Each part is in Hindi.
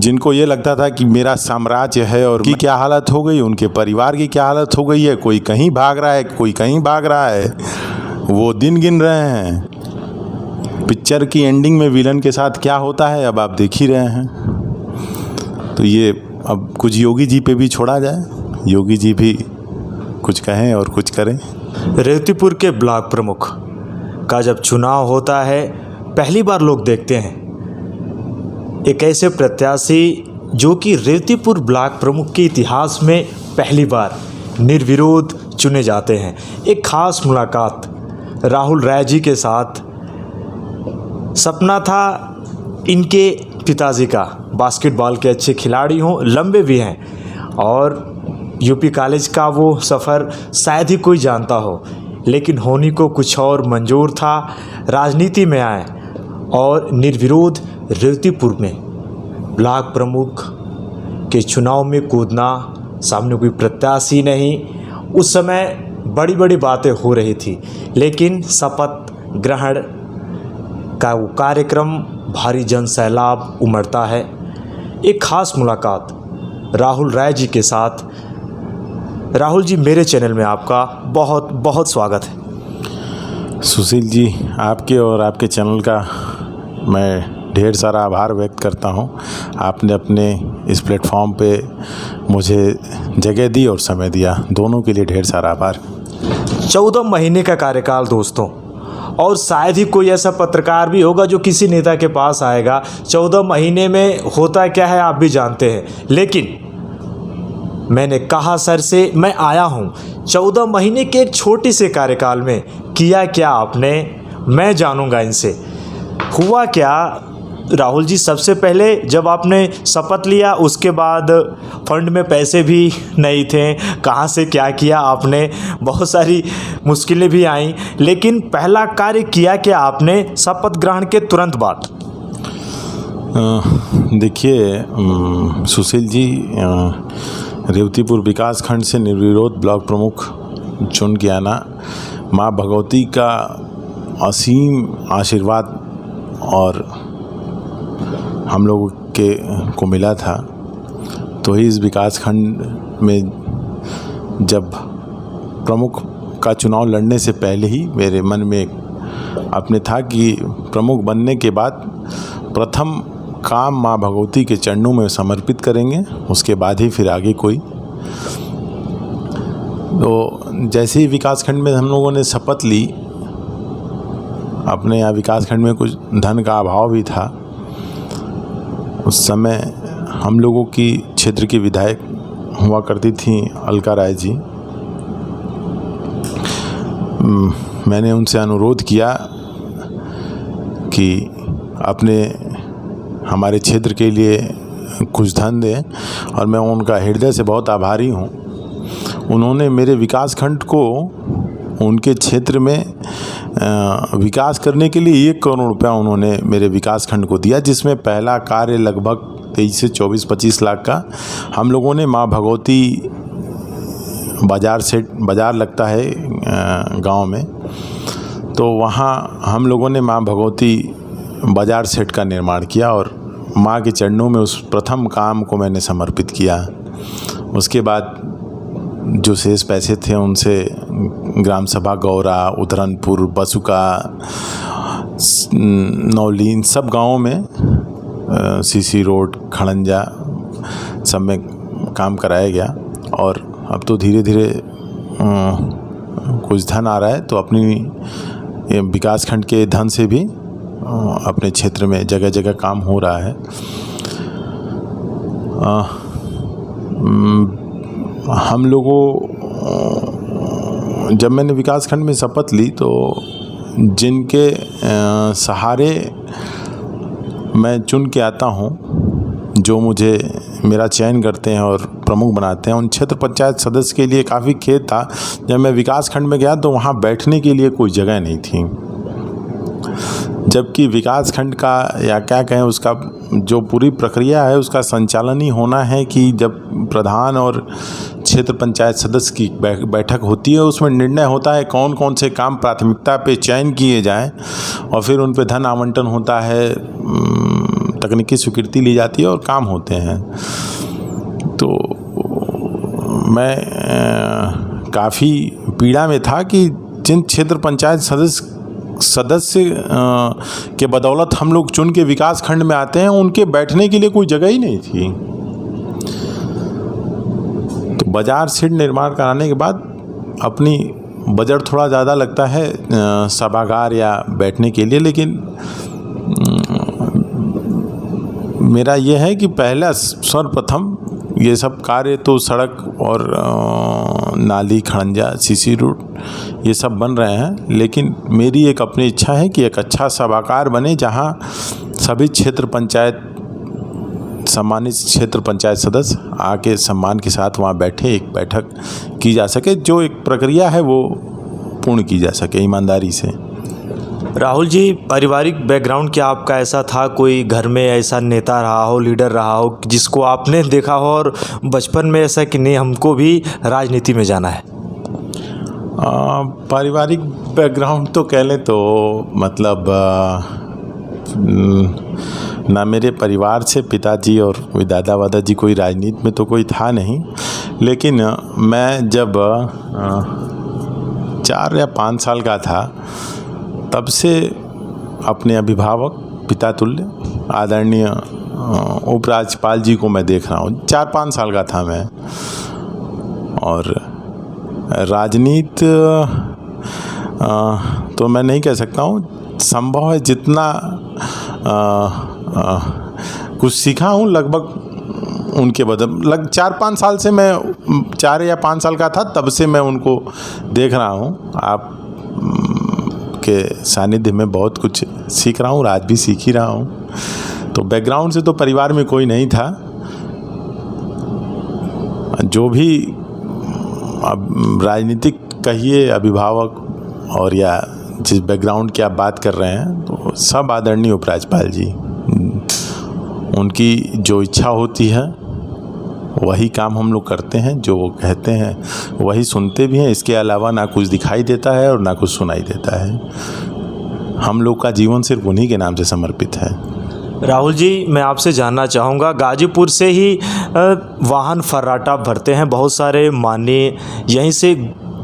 जिनको ये लगता था कि मेरा साम्राज्य है और की क्या हालत हो गई, उनके परिवार की क्या हालत हो गई है, कोई कहीं भाग रहा है, कोई कहीं भाग रहा है, वो दिन गिन रहे हैं। पिक्चर की एंडिंग में विलन के साथ क्या होता है अब आप देख ही रहे हैं। तो ये अब कुछ योगी जी पे भी छोड़ा जाए, योगी जी भी कुछ कहें और कुछ करें। रेवतीपुर के ब्लॉक प्रमुख का जब चुनाव होता है, पहली बार लोग देखते हैं एक ऐसे प्रत्याशी जो कि रेवतीपुर ब्लॉक प्रमुख के इतिहास में पहली बार निर्विरोध चुने जाते हैं। एक खास मुलाकात राहुल राय जी के साथ। सपना था इनके पिताजी का बास्केटबॉल के अच्छे खिलाड़ी हों, लंबे भी हैं, और यूपी कॉलेज का वो सफ़र शायद ही कोई जानता हो, लेकिन होनी को कुछ और मंजूर था। राजनीति में आए और निर्विरोध रेवतीपुर में ब्लॉक प्रमुख के चुनाव में कूदना, सामने कोई प्रत्याशी नहीं। उस समय बड़ी बड़ी बातें हो रही थी, लेकिन शपथ ग्रहण का वो कार्यक्रम, भारी जन सैलाब उमड़ता है। एक खास मुलाकात राहुल राय जी के साथ। राहुल जी, मेरे चैनल में आपका बहुत बहुत स्वागत है। सुशील जी, आपके और आपके चैनल का मैं ढेर सारा आभार व्यक्त करता हूं। आपने अपने इस प्लेटफॉर्म पे मुझे जगह दी और समय दिया, दोनों के लिए ढेर सारा आभार। 14 महीने का कार्यकाल दोस्तों, और शायद ही कोई ऐसा पत्रकार भी होगा जो किसी नेता के पास आएगा। 14 महीने में होता क्या है आप भी जानते हैं, लेकिन मैंने कहा सर से, मैं आया हूँ 14 महीने के एक छोटे से कार्यकाल में किया क्या आपने, मैं जानूँगा इनसे। हुआ क्या राहुल जी? सबसे पहले जब आपने शपथ लिया, उसके बाद फंड में पैसे भी नहीं थे, कहाँ से क्या किया आपने? बहुत सारी मुश्किलें भी आईं, लेकिन पहला कार्य किया क्या आपने शपथ ग्रहण के तुरंत बाद? देखिए सुशील जी, रेवतीपुर विकास खंड से निर्विरोध ब्लॉक प्रमुख चुन के आना माँ भगवती का असीम आशीर्वाद और हम लोगों को मिला था। तो ही इस विकास खंड में जब प्रमुख का चुनाव लड़ने से पहले ही मेरे मन में अपने था कि प्रमुख बनने के बाद प्रथम काम माँ भगवती के चरणों में समर्पित करेंगे, उसके बाद ही फिर आगे कोई। तो जैसे ही विकास खंड में हम लोगों ने शपथ ली, अपने यहाँ विकास खंड में कुछ धन का अभाव भी था। उस समय हम लोगों की क्षेत्र की विधायक हुआ करती थी अलका राय जी। मैंने उनसे अनुरोध किया कि अपने हमारे क्षेत्र के लिए कुछ धन दें, और मैं उनका हृदय से बहुत आभारी हूँ। उन्होंने मेरे विकास खंड को उनके क्षेत्र में विकास करने के लिए 1 करोड़ रुपया उन्होंने मेरे विकास खंड को दिया, जिसमें पहला कार्य लगभग 23 से 24-25 लाख का हम लोगों ने माँ भगवती बाज़ार लगता है गांव में, तो वहाँ हम लोगों ने माँ भगवती बाज़ार सेट का निर्माण किया और माँ के चरणों में उस प्रथम काम को मैंने समर्पित किया। उसके बाद जो शेष पैसे थे उनसे ग्राम सभा गौरा, उधरनपुर, बसुका, नौलीन सब गांवों में सीसी रोड, खड़ंजा सब में काम कराया गया। और अब तो धीरे धीरे कुछ धन आ रहा है, तो अपनी विकास खंड के धन से भी अपने क्षेत्र में जगह जगह काम हो रहा है। हम लोगों जब मैंने विकास खंड में शपथ ली, तो जिनके सहारे मैं चुन के आता हूँ, जो मुझे मेरा चयन करते हैं और प्रमुख बनाते हैं, उन क्षेत्र पंचायत सदस्य के लिए काफ़ी खेद था। जब मैं विकास खंड में गया तो वहाँ बैठने के लिए कोई जगह नहीं थी, जबकि विकास खंड का या क्या कहें उसका जो पूरी प्रक्रिया है उसका संचालन ही होना है कि जब प्रधान और क्षेत्र पंचायत सदस्य की बैठक होती है, उसमें निर्णय होता है कौन कौन से काम प्राथमिकता पे चयन किए जाएं और फिर उन पे धन आवंटन होता है। तकनीकी स्वीकृति ली जाती है और काम होते हैं। तो मैं काफ़ी पीड़ा में था कि जिन क्षेत्र पंचायत सदस्य के बदौलत हम लोग चुन के विकास खंड में आते हैं, उनके बैठने के लिए कोई जगह ही नहीं थी। तो बाजार शेड निर्माण कराने के बाद अपनी बजट थोड़ा ज़्यादा लगता है सभागार या बैठने के लिए, लेकिन मेरा यह है कि पहला सर्वप्रथम ये सब कार्य तो सड़क और नाली, खड़ंजा, सीसी रोड ये सब बन रहे हैं, लेकिन मेरी एक अपनी इच्छा है कि एक अच्छा सभागार बने जहां सभी क्षेत्र पंचायत, सम्मानित क्षेत्र पंचायत सदस्य आके सम्मान के साथ वहां बैठे, एक बैठक की जा सके, जो एक प्रक्रिया है वो पूर्ण की जा सके ईमानदारी से। राहुल जी, पारिवारिक बैकग्राउंड क्या आपका ऐसा था, कोई घर में ऐसा नेता रहा हो, लीडर रहा हो जिसको आपने देखा हो और बचपन में ऐसा कि नहीं हमको भी राजनीति में जाना है? पारिवारिक बैकग्राउंड तो कह लें तो मतलब ना मेरे परिवार से पिताजी और दादा वादाजी कोई राजनीति में तो कोई था नहीं, लेकिन मैं जब 4 या 5 साल का था तब से अपने अभिभावक पिता तुल्य आदरणीय उपराज्यपाल जी को मैं देख रहा हूँ। 4-5 साल का था मैं, और राजनीति तो मैं नहीं कह सकता हूँ, संभव है जितना कुछ सीखा हूँ लगभग उनके बदल 4-5 साल से मैं 4 या 5 साल का था तब से मैं उनको देख रहा हूँ। आप के सानिध्य में बहुत कुछ सीख रहा हूँ, आज भी सीख ही रहा हूँ। तो बैकग्राउंड से तो परिवार में कोई नहीं था। जो भी अब राजनीतिक कहिए अभिभावक और या जिस बैकग्राउंड की आप बात कर रहे हैं, तो सब आदरणीय उपराज्यपाल जी, उनकी जो इच्छा होती है वही काम हम लोग करते हैं, जो वो कहते हैं वही सुनते भी हैं। इसके अलावा ना कुछ दिखाई देता है और ना कुछ सुनाई देता है। हम लोग का जीवन सिर्फ उन्हीं के नाम से समर्पित है। राहुल जी, मैं आपसे जानना चाहूँगा, गाजीपुर से ही वाहन फर्राटा भरते हैं, बहुत सारे माननीय यहीं से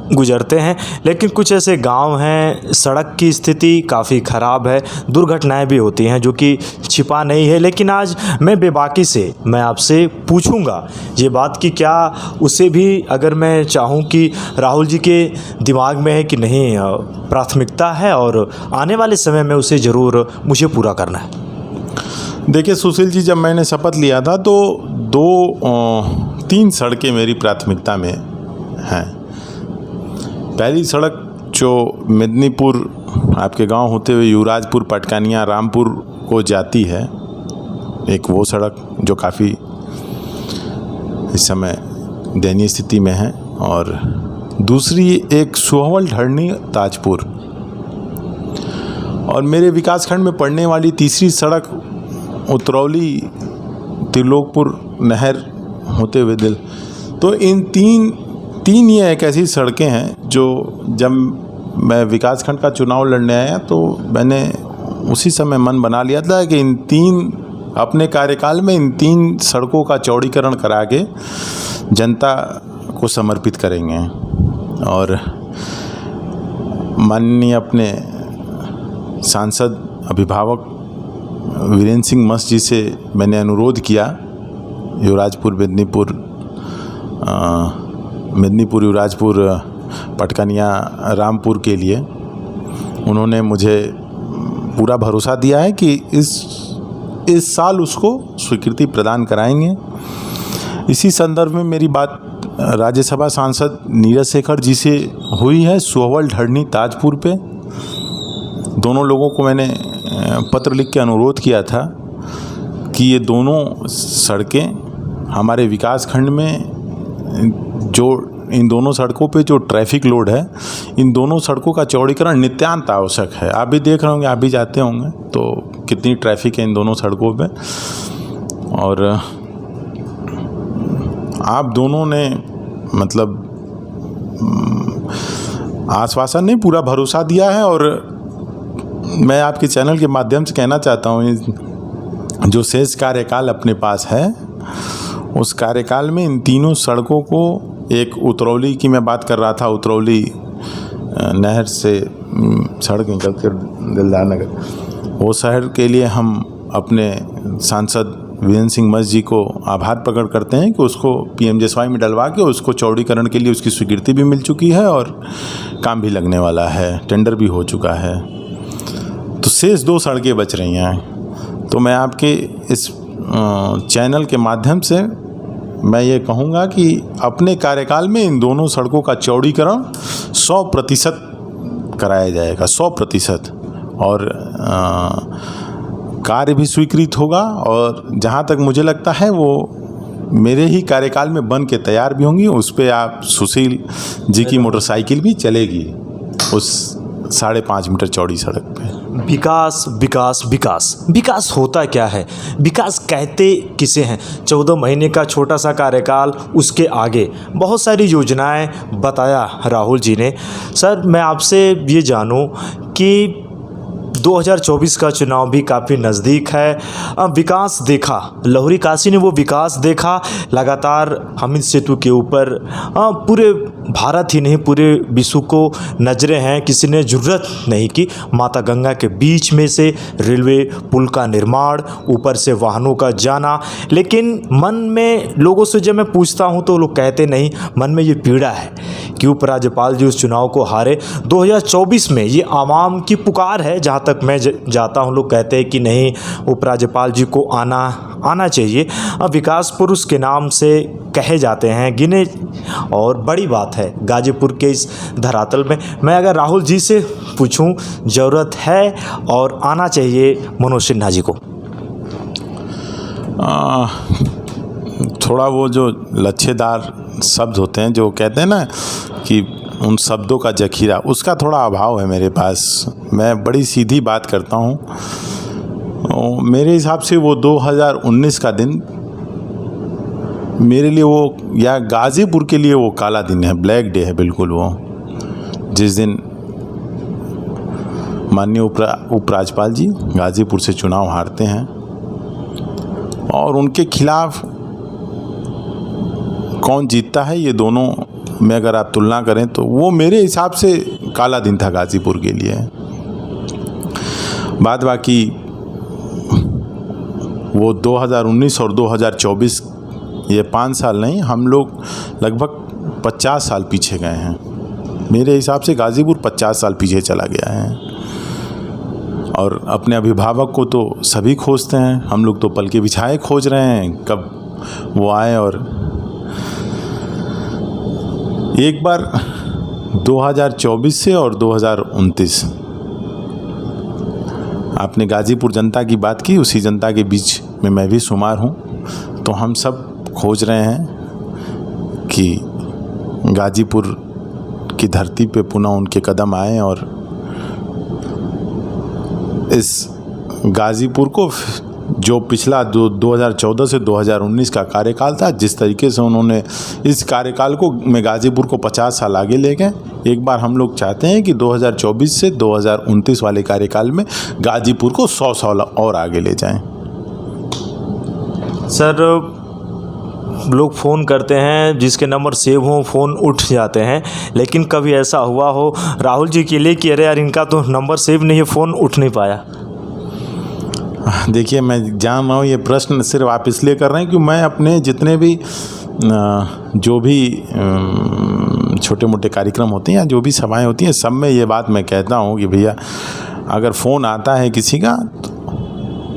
गुजरते हैं, लेकिन कुछ ऐसे गांव हैं सड़क की स्थिति काफ़ी ख़राब है, दुर्घटनाएं भी होती हैं जो कि छिपा नहीं है। लेकिन आज मैं बेबाकी से मैं आपसे पूछूंगा ये बात कि क्या उसे भी अगर मैं चाहूं कि राहुल जी के दिमाग में है कि नहीं प्राथमिकता है और आने वाले समय में उसे ज़रूर मुझे पूरा करना है। देखिए सुशील जी, जब मैंने शपथ लिया था तो 2-3 सड़कें मेरी प्राथमिकता में हैं। पहली सड़क जो मेदिनीपुर आपके गांव होते हुए युवराजपुर, पटकानिया, रामपुर को जाती है, एक वो सड़क जो काफ़ी इस समय दयनीय स्थिति में है, और दूसरी एक सुहवल ढरनी ताजपुर, और मेरे विकासखंड में पड़ने वाली तीसरी सड़क उतरौली त्रिलोकपुर नहर होते हुए दिल। तो इन तीन ये एक ऐसी सड़कें हैं जो जब मैं विकासखंड का चुनाव लड़ने आया तो मैंने उसी समय मन बना लिया था कि अपने कार्यकाल में इन 3 सड़कों का चौड़ीकरण करा के जनता को समर्पित करेंगे। और माननीय अपने सांसद अभिभावक वीरेंद्र सिंह मस्त जी से मैंने अनुरोध किया, युवराजपुर मेदिनीपुर युवराजपुर पटकनिया रामपुर के लिए। उन्होंने मुझे पूरा भरोसा दिया है कि इस साल उसको स्वीकृति प्रदान कराएंगे। इसी संदर्भ में मेरी बात राज्यसभा सांसद नीरज शेखर जी से हुई है सुहवल ढरनी ताजपुर पे। दोनों लोगों को मैंने पत्र लिख के अनुरोध किया था कि ये दोनों सड़कें हमारे विकास खंड में, जो इन दोनों सड़कों पे जो ट्रैफिक लोड है, इन दोनों सड़कों का चौड़ीकरण नित्यांत आवश्यक है। आप भी देख रहे होंगे, आप भी जाते होंगे तो कितनी ट्रैफिक है इन दोनों सड़कों पे। और आप दोनों ने मतलब आश्वासन नहीं, पूरा भरोसा दिया है। और मैं आपके चैनल के माध्यम से कहना चाहता हूँ जो शेष कार्यकाल अपने पास है, उस कार्यकाल में इन तीनों सड़कों को, एक उतरौली की मैं बात कर रहा था, उतरौली नहर से सड़क निकल कर दिलदार नगर, वो शहर के लिए हम अपने सांसद वीरेंद्र सिंह मस्त जी को आभार प्रकट करते हैं कि उसको पीएमजीएसवाई में डलवा के उसको चौड़ीकरण के लिए उसकी स्वीकृति भी मिल चुकी है और काम भी लगने वाला है, टेंडर भी हो चुका है। तो शेष 2 सड़कें बच रही हैं। तो मैं आपके इस चैनल के माध्यम से मैं ये कहूँगा कि अपने कार्यकाल में इन दोनों सड़कों का चौड़ीकरण 100% कराया जाएगा, 100%, और कार्य भी स्वीकृत होगा। और जहाँ तक मुझे लगता है वो मेरे ही कार्यकाल में बन के तैयार भी होंगी। उस पर आप सुशील जी की मोटरसाइकिल भी चलेगी उस 5.5 मीटर चौड़ी सड़क पे। विकास विकास विकास विकास होता क्या है? विकास कहते किसे हैं? 14 महीने का छोटा सा कार्यकाल, उसके आगे बहुत सारी योजनाएं बताया राहुल जी ने। सर, मैं आपसे ये जानूं कि 2024 का चुनाव भी काफ़ी नज़दीक है। विकास देखा, लहुरी काशी ने वो विकास देखा लगातार हमीद सेतु के ऊपर। पूरे भारत ही नहीं, पूरे विश्व को नज़रें हैं। किसी ने ज़रूरत नहीं की माता गंगा के बीच में से रेलवे पुल का निर्माण, ऊपर से वाहनों का जाना। लेकिन मन में लोगों से जब मैं पूछता हूँ तो लोग कहते नहीं, मन में ये पीड़ा है कि उपराज्यपाल जी उस चुनाव को हारे। 2024 में ये आवाम की पुकार है। जहाँ तक मैं जाता हूँ लोग कहते हैं कि नहीं, उपराज्यपाल जी को आना चाहिए। विकास पुरुष के नाम से कहे जाते हैं, गिने, और बड़ी बात है गाजीपुर के इस धरातल में। मैं अगर राहुल जी से पूछूं, ज़रूरत है और आना चाहिए मनोज सिन्हा जी को? थोड़ा वो जो लच्छेदार शब्द होते हैं, जो कहते हैं ना कि उन शब्दों का जखीरा, उसका थोड़ा अभाव है मेरे पास। मैं बड़ी सीधी बात करता हूँ। मेरे हिसाब से वो 2019 का दिन मेरे लिए वो, या गाज़ीपुर के लिए वो काला दिन है, ब्लैक डे है बिल्कुल वो, जिस दिन माननीय उपराज्यपाल जी गाज़ीपुर से चुनाव हारते हैं और उनके खिलाफ कौन जीतता है, ये दोनों में अगर आप तुलना करें तो वो मेरे हिसाब से काला दिन था गाज़ीपुर के लिए। बाद बाकी वो 2019 और 2024, ये 5 साल नहीं, हम लोग लगभग 50 साल पीछे गए हैं। मेरे हिसाब से गाज़ीपुर 50 साल पीछे चला गया है। और अपने अभिभावक को तो सभी खोजते हैं, हम लोग तो पल के बिछाए खोज रहे हैं कब वो आए। और एक बार 2024 से और 2029, आपने गाज़ीपुर जनता की बात की, उसी जनता के बीच में मैं भी शुमार हूँ। तो हम सब खोज रहे हैं कि गाज़ीपुर की धरती पे पुनः उनके कदम आए और इस गाज़ीपुर को, जो पिछला 2014 से 2019 का कार्यकाल था, जिस तरीके से उन्होंने इस कार्यकाल को में गाज़ीपुर को 50 साल आगे ले गए, एक बार हम लोग चाहते हैं कि 2024 से 2029 वाले कार्यकाल में गाज़ीपुर को 100 साल और आगे ले जाएं। सर, लोग फ़ोन करते हैं, जिसके नंबर सेव हों फ़ोन उठ जाते हैं, लेकिन कभी ऐसा हुआ हो राहुल जी के लिए कि अरे यार इनका तो नंबर सेव नहीं है, फ़ोन उठ नहीं पाया? देखिए, मैं जान रहा हूँ ये प्रश्न सिर्फ आप इसलिए कर रहे हैं कि मैं अपने जितने भी जो भी छोटे मोटे कार्यक्रम होते हैं या जो भी सभाएं होती हैं, सब में ये बात मैं कहता हूँ कि भैया अगर फ़ोन आता है किसी का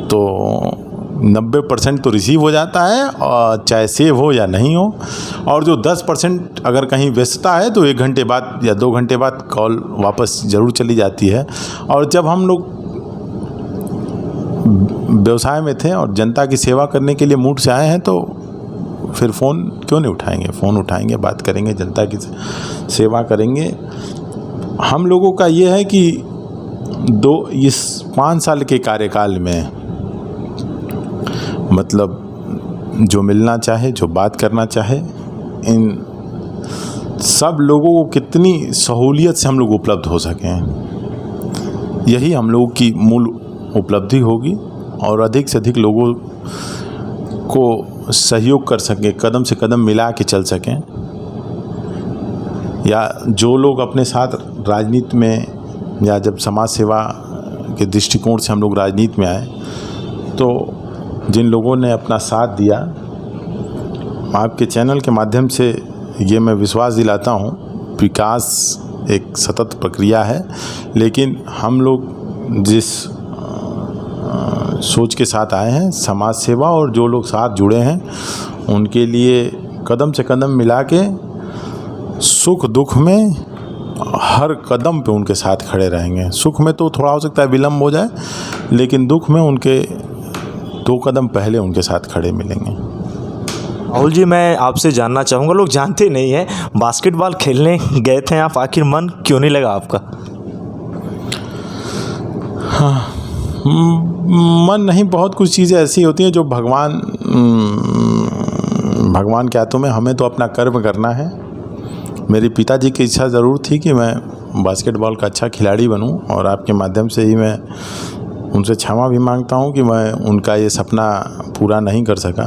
तो 90% तो रिसीव हो जाता है, और चाहे सेव हो या नहीं हो। और जो 10% अगर कहीं व्यस्तता है तो 1 घंटे बाद या 2 घंटे बाद कॉल वापस ज़रूर चली जाती है। और जब हम लोग व्यवसाय में थे और जनता की सेवा करने के लिए मूड से आए हैं, तो फिर फ़ोन क्यों नहीं उठाएंगे? फ़ोन उठाएंगे, बात करेंगे, जनता की सेवा करेंगे। हम लोगों का ये है कि इस 5 साल के कार्यकाल में मतलब जो मिलना चाहे, जो बात करना चाहे, इन सब लोगों को कितनी सहूलियत से हम लोग उपलब्ध हो सकें, यही हम लोगों की मूल उपलब्धि होगी। और अधिक से अधिक लोगों को सहयोग कर सकें, कदम से कदम मिला के चल सकें। या जो लोग अपने साथ राजनीति में, या जब समाज सेवा के दृष्टिकोण से हम लोग राजनीति में आए, तो जिन लोगों ने अपना साथ दिया, आपके चैनल के माध्यम से ये मैं विश्वास दिलाता हूँ, विकास एक सतत प्रक्रिया है, लेकिन हम लोग जिस सोच के साथ आए हैं, समाज सेवा, और जो लोग साथ जुड़े हैं उनके लिए कदम से कदम मिला के सुख दुख में हर कदम पे उनके साथ खड़े रहेंगे। सुख में तो थोड़ा हो सकता है विलम्ब हो जाए, लेकिन दुख में उनके 2 कदम पहले उनके साथ खड़े मिलेंगे। राहुल जी, मैं आपसे जानना चाहूँगा, लोग जानते नहीं हैं, बास्केटबॉल खेलने गए थे आप, आखिर मन क्यों नहीं लगा आपका? हाँ, मन नहीं, बहुत कुछ चीज़ें ऐसी होती हैं जो भगवान के हाथों में, हमें तो अपना कर्म करना है। मेरे पिताजी की इच्छा ज़रूर थी कि मैं बास्केटबॉल का अच्छा खिलाड़ी बनूं, और आपके माध्यम से ही मैं उनसे क्षमा भी मांगता हूं कि मैं उनका ये सपना पूरा नहीं कर सका।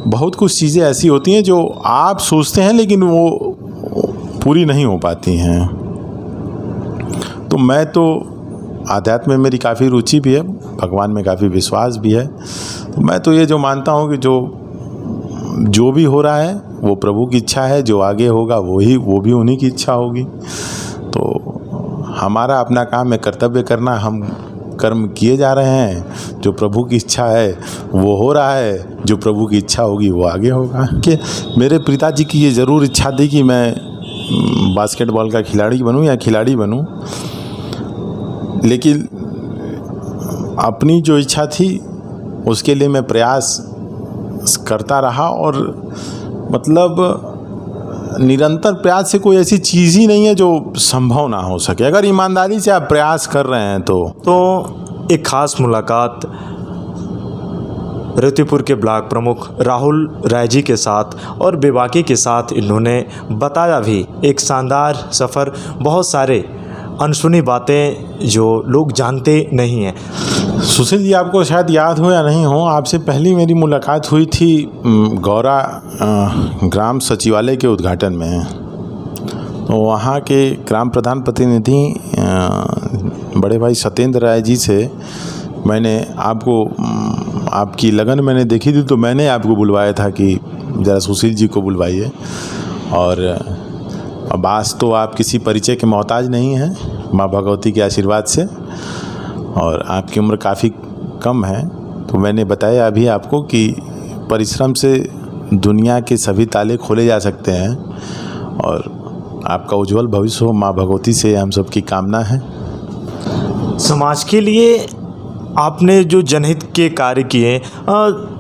बहुत कुछ चीज़ें ऐसी होती हैं जो आप सोचते हैं लेकिन वो पूरी नहीं हो पाती हैं। तो मैं तो आध्यात्म में मेरी काफ़ी रुचि भी है, भगवान में काफ़ी विश्वास भी है। तो मैं तो ये जो मानता हूँ कि जो भी हो रहा है वो प्रभु की इच्छा है, जो आगे होगा वो भी उन्हीं की इच्छा होगी। तो हमारा अपना काम है कर्तव्य करना, हम कर्म किए जा रहे हैं, जो प्रभु की इच्छा है वो हो रहा है, जो प्रभु की इच्छा होगी वो आगे होगा। कि मेरे पिताजी की ये ज़रूर इच्छा थी कि मैं बास्केटबॉल का खिलाड़ी बनूं या खिलाड़ी बनूं, लेकिन अपनी जो इच्छा थी उसके लिए मैं प्रयास करता रहा, और मतलब निरंतर प्रयास से कोई ऐसी चीज़ ही नहीं है जो संभव ना हो सके, अगर ईमानदारी से आप प्रयास कर रहे हैं तो एक ख़ास मुलाकात रेवतीपुर के ब्लॉक प्रमुख राहुल राय जी के साथ और बेबाकी के साथ इन्होंने बताया भी, एक शानदार सफ़र, बहुत सारे अनसुनी बातें जो लोग जानते नहीं हैं। सुशील जी, आपको शायद याद हो या नहीं हो, आपसे पहली मेरी मुलाकात हुई थी गौरा ग्राम सचिवालय के उद्घाटन में। तो वहाँ के ग्राम प्रधान प्रतिनिधि बड़े भाई सत्येंद्र राय जी से मैंने आपकी लगन मैंने देखी थी, तो मैंने आपको बुलवाया था कि ज़रा सुशील जी को बुलवाइए। और अब आज तो आप किसी परिचय के मोहताज नहीं हैं, माँ भगवती के आशीर्वाद से, और आपकी उम्र काफ़ी कम है। तो मैंने बताया अभी आपको कि परिश्रम से दुनिया के सभी ताले खोले जा सकते हैं, और आपका उज्जवल भविष्य हो, माँ भगवती से हम सब की कामना है। समाज के लिए आपने जो जनहित के कार्य किए,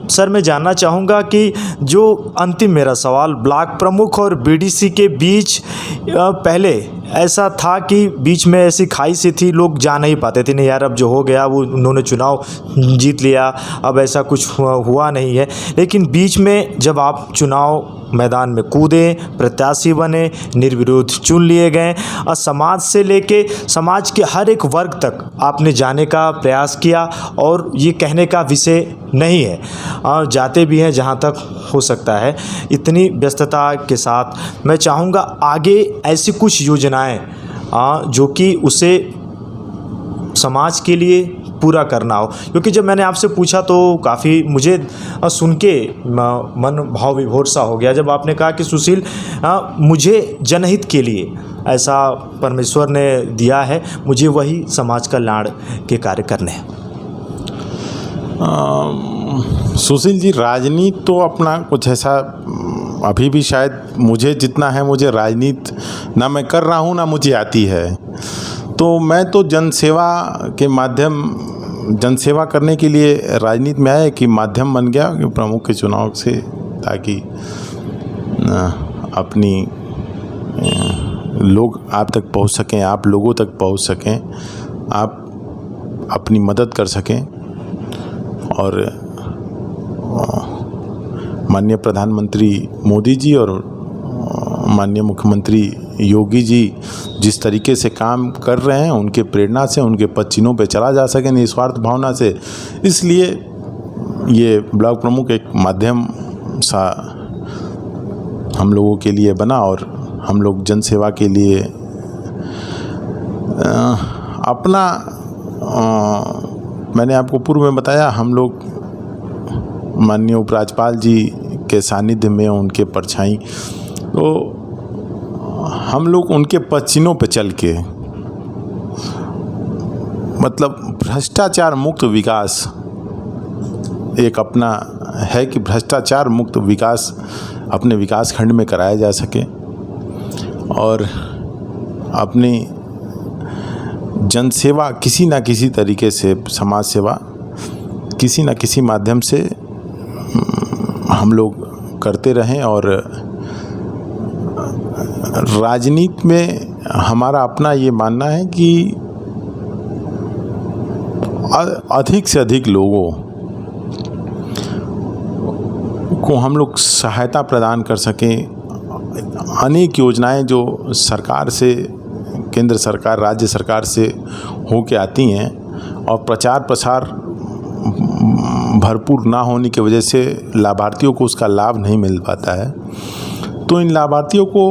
सर मैं जानना चाहूँगा कि जो अंतिम मेरा सवाल, ब्लॉक प्रमुख और बीडीसी के बीच पहले ऐसा था कि बीच में ऐसी खाई सी थी, लोग जा नहीं पाते थे, नहीं यार अब जो हो गया वो उन्होंने चुनाव जीत लिया, अब ऐसा कुछ हुआ नहीं है। लेकिन बीच में जब आप चुनाव मैदान में कूदे, प्रत्याशी बने, निर्विरोध चुन लिए गए, और समाज से लेके समाज के हर एक वर्ग तक आपने जाने का प्रयास किया, और ये कहने का विषय नहीं है, और जाते भी हैं जहाँ तक हो सकता है। इतनी व्यस्तता के साथ मैं चाहूँगा आगे ऐसी कुछ योजनाएं जो कि उसे समाज के लिए पूरा करना हो, क्योंकि जब मैंने आपसे पूछा तो काफ़ी मुझे सुन के मन भाव विभोर सा हो गया, जब आपने कहा कि सुशील मुझे जनहित के लिए ऐसा परमेश्वर ने दिया है, मुझे वही समाज कल्याण के कार्य करने हैं। सुशील जी, राजनीति तो अपना कुछ ऐसा अभी भी शायद मुझे जितना है, मुझे राजनीति ना मैं कर रहा हूँ ना मुझे आती है। तो मैं तो जनसेवा करने के लिए राजनीति में आया कि माध्यम बन गया कि प्रमुख के चुनाव से, ताकि अपनी लोग आप तक पहुंच सकें, आप लोगों तक पहुंच सकें, आप अपनी मदद कर सकें। और माननीय प्रधानमंत्री मोदी जी और माननीय मुख्यमंत्री योगी जी जिस तरीके से काम कर रहे हैं, उनके प्रेरणा से, उनके पद चिन्हों पे चला जा सके निस्वार्थ भावना से, इसलिए ये ब्लॉक प्रमुख एक माध्यम सा हम लोगों के लिए बना और हम लोग जन सेवा के लिए अपना मैंने आपको पूर्व में बताया, हम लोग माननीय उपराज्यपाल जी के सानिध्य में, उनके परछाई, तो हम लोग उनके पद चिन्हों पे चल के, मतलब भ्रष्टाचार मुक्त विकास एक अपना है कि भ्रष्टाचार मुक्त विकास अपने विकास खंड में कराया जा सके और अपनी जन सेवा किसी ना किसी तरीके से, समाज सेवा किसी ना किसी माध्यम से हम लोग करते रहें। और राजनीति में हमारा अपना ये मानना है कि अधिक से अधिक लोगों को हम लोग सहायता प्रदान कर सकें। अनेक योजनाएं जो सरकार से, केंद्र सरकार, राज्य सरकार से होके आती हैं और प्रचार प्रसार भरपूर ना होने की वजह से लाभार्थियों को उसका लाभ नहीं मिल पाता है, तो इन लाभार्थियों को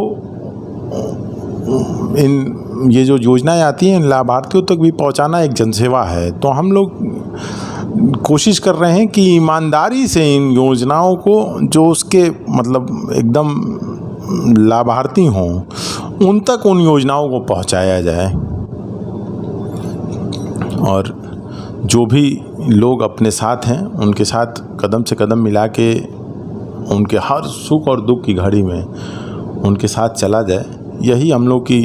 ये जो योजनाएं आती हैं इन लाभार्थियों तक भी पहुंचाना एक जनसेवा है। तो हम लोग कोशिश कर रहे हैं कि ईमानदारी से इन योजनाओं को, जो उसके मतलब एकदम लाभार्थी हों, उन तक उन योजनाओं को पहुंचाया जाए और जो भी लोग अपने साथ हैं उनके साथ कदम से कदम मिला के उनके हर सुख और दुख की घड़ी में उनके साथ चला जाए, यही हम लोग की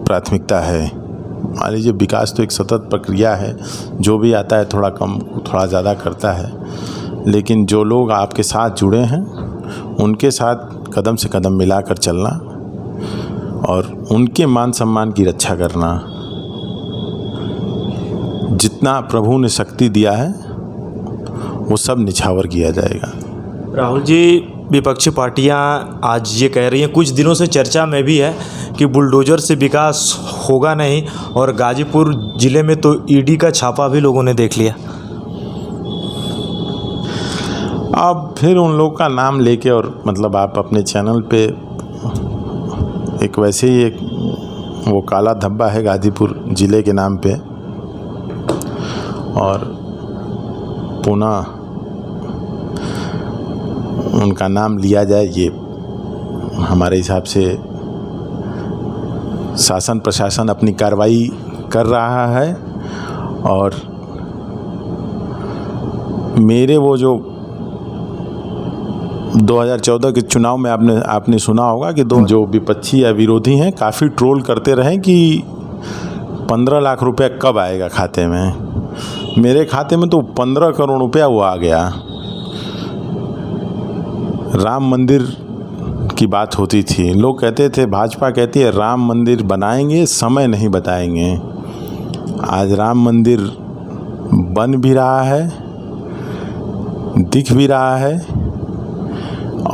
प्राथमिकता है। मान लीजिए विकास तो एक सतत प्रक्रिया है, जो भी आता है थोड़ा कम थोड़ा ज़्यादा करता है, लेकिन जो लोग आपके साथ जुड़े हैं उनके साथ कदम से कदम मिलाकर चलना और उनके मान सम्मान की रक्षा करना। जितना प्रभु ने शक्ति दिया है वो सब निछावर किया जाएगा। राहुल जी, विपक्षी पार्टियां आज ये कह रही हैं, कुछ दिनों से चर्चा में भी है कि बुलडोज़र से विकास होगा नहीं, और गाजीपुर ज़िले में तो ईडी का छापा भी लोगों ने देख लिया। अब फिर उन लोग का नाम लेके और मतलब आप अपने चैनल पे एक वैसे ही एक वो काला धब्बा है गाजीपुर ज़िले के नाम पे, और पुनः उनका नाम लिया जाए, ये हमारे हिसाब से शासन प्रशासन अपनी कार्रवाई कर रहा है। और मेरे वो जो 2014 के चुनाव में आपने सुना होगा कि जो विपक्षी या विरोधी हैं काफ़ी ट्रोल करते रहे कि 15 लाख रुपया कब आएगा खाते में। मेरे खाते में तो 15 करोड़ रुपया वो आ गया। राम मंदिर की बात होती थी, लोग कहते थे, भाजपा कहती है राम मंदिर बनाएंगे, समय नहीं बताएंगे। आज राम मंदिर बन भी रहा है, दिख भी रहा है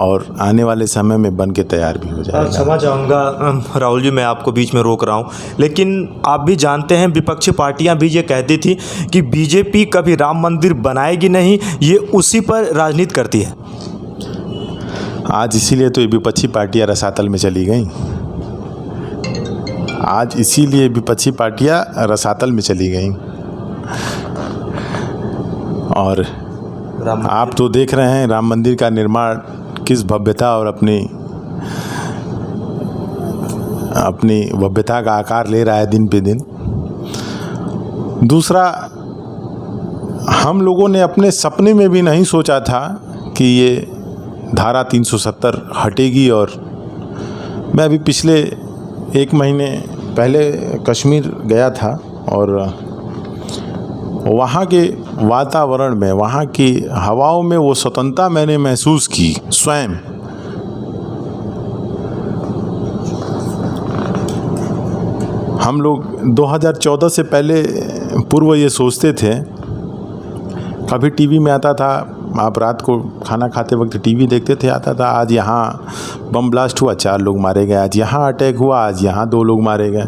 और आने वाले समय में बन के तैयार भी हो जाएगा। क्षमा चाहूँगा राहुल जी, मैं आपको बीच में रोक रहा हूँ, लेकिन आप भी जानते हैं विपक्षी पार्टियां भी ये कहती थी कि बीजेपी कभी राम मंदिर बनाएगी नहीं, ये उसी पर राजनीति करती है। आज इसीलिए तो ये विपक्षी पार्टियां रसातल में चली गई। आज इसीलिए विपक्षी पार्टियां रसातल में चली गई। और आप तो देख रहे हैं राम मंदिर का निर्माण किस भव्यता और अपनी भव्यता का आकार ले रहा है दिन पे दिन। दूसरा, हम लोगों ने अपने सपने में भी नहीं सोचा था कि ये धारा 370 हटेगी। और मैं अभी पिछले 1 महीने पहले कश्मीर गया था और वहाँ के वातावरण में, वहाँ की हवाओं में वो स्वतंत्रता मैंने महसूस की स्वयं। हम लोग 2014 से पहले पूर्व ये सोचते थे, कभी टीवी में आता था आप रात को खाना खाते वक्त टीवी देखते थे, आता था आज यहाँ बम ब्लास्ट हुआ 4 लोग मारे गए, आज यहाँ अटैक हुआ, आज यहाँ 2 लोग मारे गए,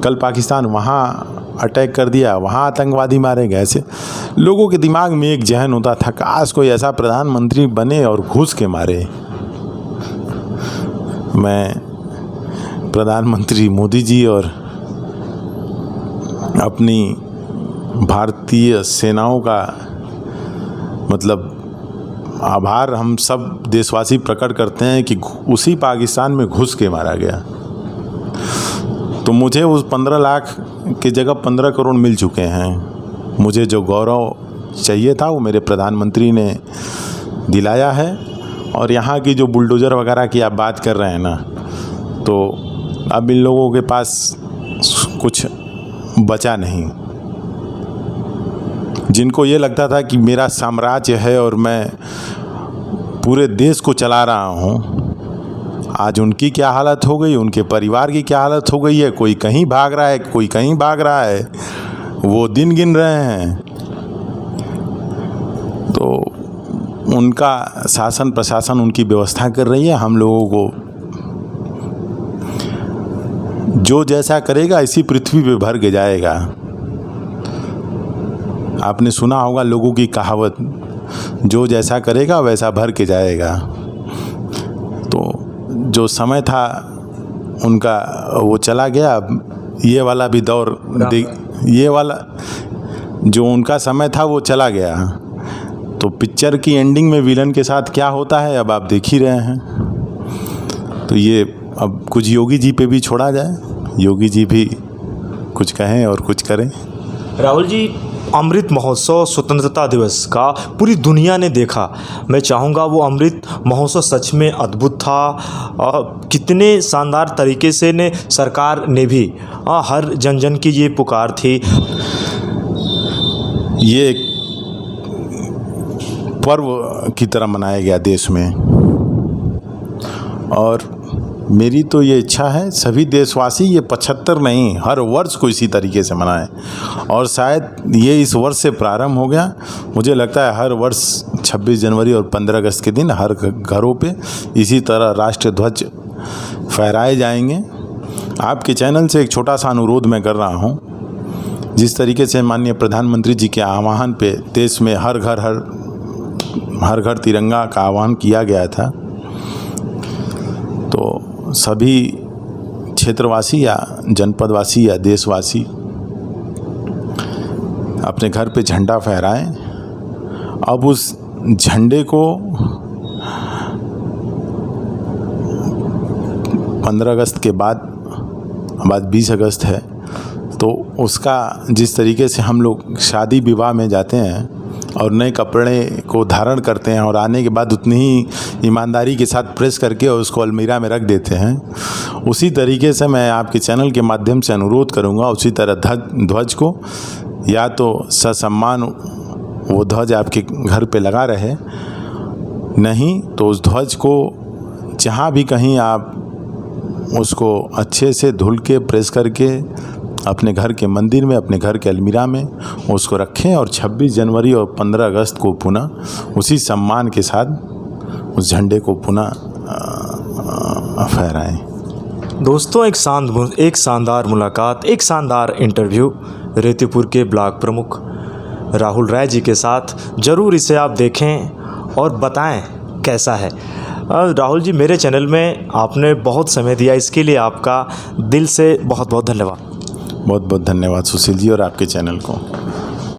कल पाकिस्तान वहाँ अटैक कर दिया, वहाँ आतंकवादी मारे गए। ऐसे लोगों के दिमाग में एक जहन होता था, काश कोई ऐसा प्रधानमंत्री बने और घुस के मारे। मैं प्रधानमंत्री मोदी जी और अपनी भारतीय सेनाओं का मतलब आभार हम सब देशवासी प्रकट करते हैं कि उसी पाकिस्तान में घुस के मारा गया। तो मुझे उस 15 लाख की जगह 15 करोड़ मिल चुके हैं। मुझे जो गौरव चाहिए था वो मेरे प्रधानमंत्री ने दिलाया है। और यहाँ की जो बुलडोज़र वगैरह की आप बात कर रहे हैं ना, तो अब इन लोगों के पास कुछ बचा नहीं। जिनको ये लगता था कि मेरा साम्राज्य है और मैं पूरे देश को चला रहा हूँ, आज उनकी क्या हालत हो गई, उनके परिवार की क्या हालत हो गई है। कोई कहीं भाग रहा है, कोई कहीं भाग रहा है, वो दिन गिन रहे हैं। तो उनका शासन प्रशासन उनकी व्यवस्था कर रही है। हम लोगों को जो जैसा करेगा इसी पृथ्वी पे भर के जाएगा। आपने सुना होगा लोगों की कहावत, जो जैसा करेगा वैसा भर के जाएगा। तो जो समय था उनका वो चला गया। अब ये वाला भी दौर ये वाला जो उनका समय था वो चला गया। तो पिक्चर की एंडिंग में विलन के साथ क्या होता है अब आप देख ही रहे हैं। तो ये अब कुछ योगी जी पे भी छोड़ा जाए, योगी जी भी कुछ कहें और कुछ करें। राहुल जी, अमृत महोत्सव स्वतंत्रता दिवस का पूरी दुनिया ने देखा। मैं चाहूँगा वो अमृत महोत्सव सच में अद्भुत था। कितने शानदार तरीके से ने सरकार ने भी हर जन जन की ये पुकार थी। ये एक पर्व की तरह मनाया गया देश में। और मेरी तो ये इच्छा है सभी देशवासी ये 75 नहीं हर वर्ष को इसी तरीके से मनाएं। और शायद ये इस वर्ष से प्रारंभ हो गया। मुझे लगता है हर वर्ष 26 जनवरी और 15 अगस्त के दिन हर घरों पे इसी तरह राष्ट्रीय ध्वज फहराए जाएंगे। आपके चैनल से एक छोटा सा अनुरोध मैं कर रहा हूँ। जिस तरीके से माननीय प्रधानमंत्री जी के आह्वान पे देश में हर घर तिरंगा का आह्वान किया गया था, तो सभी क्षेत्रवासी या जनपदवासी या देशवासी अपने घर पे झंडा फहराएं। अब उस झंडे को 15 अगस्त के बाद 20 अगस्त है, तो उसका जिस तरीके से हम लोग शादी विवाह में जाते हैं और नए कपड़े को धारण करते हैं और आने के बाद उतनी ही ईमानदारी के साथ प्रेस करके और उसको अलमीरा में रख देते हैं, उसी तरीके से मैं आपके चैनल के माध्यम से अनुरोध करूंगा उसी तरह ध्वज को या तो ससम्मान वो ध्वज आपके घर पे लगा रहे, नहीं तो उस ध्वज को जहाँ भी कहीं आप उसको अच्छे से धुल के प्रेस करके अपने घर के मंदिर में, अपने घर के अलमीरा में उसको रखें और 26 जनवरी और 15 अगस्त को पुनः उसी सम्मान के साथ उस झंडे को पुनः फहराएं। दोस्तों, एक शानदार मुलाकात, एक शानदार इंटरव्यू रेवतीपुर के ब्लॉक प्रमुख राहुल राय जी के साथ। ज़रूर इसे आप देखें और बताएं कैसा है। राहुल जी, मेरे चैनल में आपने बहुत समय दिया, इसके लिए आपका दिल से बहुत बहुत धन्यवाद। बहुत बहुत धन्यवाद सुशील जी और आपके चैनल को।